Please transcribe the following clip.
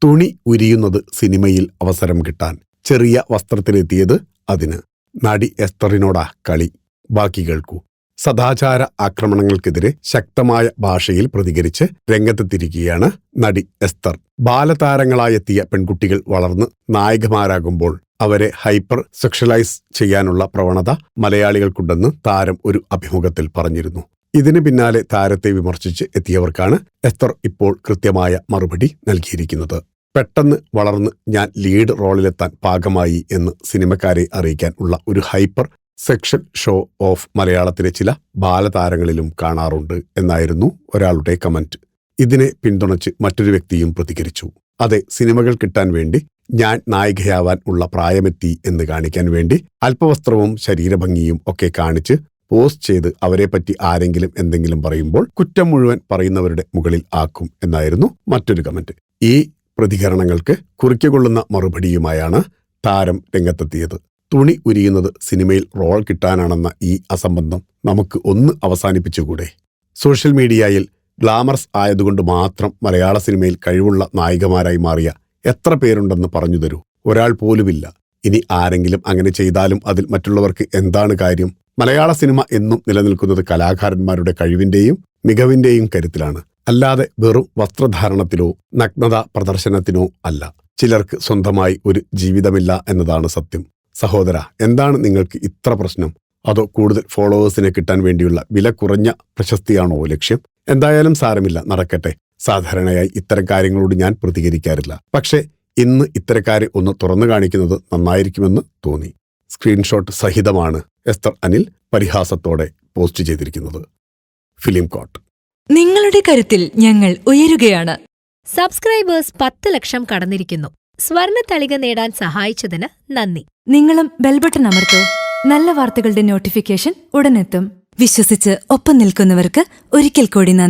തുണി ഉരിയുന്നത് സിനിമയിൽ അവസരം കിട്ടാൻ, ചെറിയ വസ്ത്രത്തിലെത്തിയത് അതിന്. നടി എസ്തറിനോടാ കളി. ബാക്കി കേൾക്കൂ. സദാചാര ആക്രമണങ്ങൾക്കെതിരെ ശക്തമായ ഭാഷയിൽ പ്രതികരിച്ച് രംഗത്തെത്തിയിരിക്കുകയാണ് നടി എസ്തർ. ബാലതാരങ്ങളായെത്തിയ പെൺകുട്ടികൾ വളർന്ന് നായികമാരാകുമ്പോൾ അവരെ ഹൈപ്പർ സെക്ഷലൈസ് ചെയ്യാനുള്ള പ്രവണത മലയാളികൾക്കുണ്ടെന്ന് താരം ഒരു അഭിമുഖത്തിൽ പറഞ്ഞിരുന്നു. ഇതിന് പിന്നാലെ താരത്തെ വിമർശിച്ച് എത്തിയവർക്കാണ് എസ്തർ ഇപ്പോൾ കൃത്യമായ മറുപടി നൽകിയിരിക്കുന്നത്. പെട്ടെന്ന് വളർന്ന് ഞാൻ ലീഡ് റോളിലെത്താൻ പാകമായി എന്ന് സിനിമക്കാരെ അറിയിക്കാൻ ഉള്ള ഒരു ഹൈപ്പർ സെക്ഷൽ ഷോ ഓഫ് മലയാളത്തിലെ ചില ബാലതാരങ്ങളിലും കാണാറുണ്ട് എന്നായിരുന്നു ഒരാളുടെ കമന്റ്. ഇതിനെ പിന്തുണച്ച് മറ്റൊരു വ്യക്തിയും പ്രതികരിച്ചു. അതെ, സിനിമകൾ കിട്ടാൻ വേണ്ടി ഞാൻ നായികയാവാൻ ഉള്ള പ്രായമെത്തി എന്ന് കാണിക്കാൻ വേണ്ടി അല്പവസ്ത്രവും ശരീരഭംഗിയും ഒക്കെ കാണിച്ച് പോസ്റ്റ് ചെയ്ത് അവരെപ്പറ്റി ആരെങ്കിലും എന്തെങ്കിലും പറയുമ്പോൾ കുറ്റം മുഴുവൻ പറയുന്നവരുടെ മുകളിൽ ആക്കും എന്നായിരുന്നു മറ്റൊരു കമന്റ്. ഈ പ്രതികരണങ്ങൾക്ക് കുറിക്കൊള്ളുന്ന മറുപടിയുമായാണ് താരം രംഗത്തെത്തിയത്. തുണി ഉരിയുന്നത് സിനിമയിൽ റോൾ കിട്ടാനാണെന്ന ഈ അസംബന്ധം നമുക്ക് ഒന്ന് അവസാനിപ്പിച്ചുകൂടെ? സോഷ്യൽ മീഡിയയിൽ ഗ്ലാമറസ് ആയതുകൊണ്ട് മാത്രം മലയാള സിനിമയിൽ കഴിവുള്ള നായികമാരായി മാറിയ എത്ര പേരുണ്ടെന്ന് പറഞ്ഞു തരൂ. ഒരാൾ പോലുമില്ല. ഇനി ആരെങ്കിലും അങ്ങനെ ചെയ്താലും അതിൽ മറ്റുള്ളവർക്ക് എന്താണ് കാര്യം? മലയാള സിനിമ എന്നും നിലനിൽക്കുന്നത് കലാകാരന്മാരുടെ കഴിവിന്റെയും മികവിന്റെയും കരുത്തിലാണ്, അല്ലാതെ വെറും വസ്ത്രധാരണത്തിലോ നഗ്നത പ്രദർശനത്തിനോ അല്ല. ചിലർക്ക് സ്വന്തമായി ഒരു ജീവിതമില്ല എന്നതാണ് സത്യം. സഹോദര, എന്താണ് നിങ്ങൾക്ക് ഇത്ര പ്രശ്നം? അതോ കൂടുതൽ ഫോളോവേഴ്സിനെ കിട്ടാൻ വേണ്ടിയുള്ള വില കുറഞ്ഞ പ്രശസ്തിയാണോ ലക്ഷ്യം? എന്തായാലും സാരമില്ല, നടക്കട്ടെ. സാധാരണയായി ഇത്തരം കാര്യങ്ങളോട് ഞാൻ പ്രതികരിക്കാറില്ല. പക്ഷേ ഇന്ന് ഇത്തരക്കാരെ ഒന്ന് തുറന്നു കാണിക്കുന്നത് നന്നായിരിക്കുമെന്ന് തോന്നി. സ്ക്രീൻഷോട്ട് സഹിതമാണ് എസ്തർ അനിൽ പരിഹാസത്തോടെ പോസ്റ്റ് ചെയ്തിരിക്കുന്നത്. ഫിലിം കോട്ട്. നിങ്ങളുടെ കരുത്തിൽ ഞങ്ങൾ ഉയരുകയാണ്. സബ്സ്ക്രൈബേഴ്സ് 10 ലക്ഷം കടന്നിരിക്കുന്നു. സ്വർണ്ണ തളിക നേടാൻ സഹായിച്ചതിന് നന്ദി. നിങ്ങളും ബെൽബട്ടൺ അമർത്തോ. നല്ല വാർത്തകളുടെ നോട്ടിഫിക്കേഷൻ ഉടനെത്തും. വിശ്വസിച്ച് ഒപ്പം നിൽക്കുന്നവർക്ക് ഒരിക്കൽ കൂടി നന്ദി.